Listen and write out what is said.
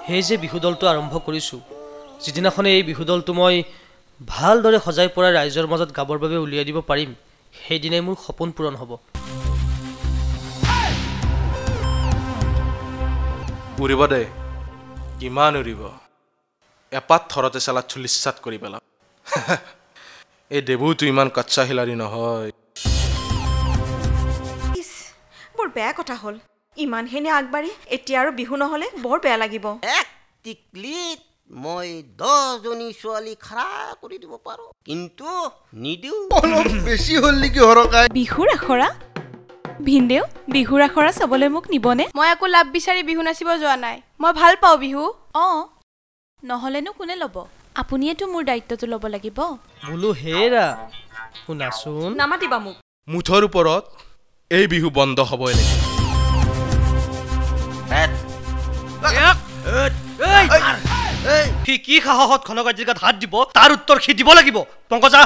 সেই যে বিহু দলটো আৰম্ভ কৰিছোঁ, যিদিনাখনে এই বিহু দলটো মই ভালদৰে সজাই পৰাই ৰাইজৰ মাজত গাবৰ বাবে উলিয়াই দিব পাৰিম, সেইদিনাই মোৰ সপোন পূৰণ হ'ব। উৰিব দে, কিমান উৰিব, এপাত থৰতে চালাত চুলিচাত কৰি পেলাম। এই দেৱুটো ইমান কাচ্চা হিলাৰী নহয়। বৰ বেয়া কথা হ'ল, ইমানখিনি আগবাঢ়ি এতিয়া আৰু বিহু নহ'লে বৰ বেয়া লাগিব। এক টিকলিত মই 10 জনী ছোৱালী খাৰা কৰি দিব পাৰোঁ, কিন্তু নিদিওঁ। অলপ বেছি হ'ল নেকি হৰকাই? বিহুৰ আখৰা? ভিনদেউ, বিহুৰ আখৰা চাবলৈ মোক নিবনে? মই একো লাভ বিচাৰি বিহু নাচিব যোৱা নাই, মই ভাল পাওঁ বিহু। নহ'লেনো কোনে ল'ব? আপুনিয়েতো মোৰ দায়িত্বটো ল'ব লাগিব। বোলো হেৰা, শুনাচোন, নামাতিবা মোক। মুঠৰ ওপৰত এই বিহু বন্ধ হ'বই লাগিব। সি কি সাহসত ঘনকাৰ্যিকাত হাত দিব, তাৰ উত্তৰ সি দিব লাগিব। পংকজা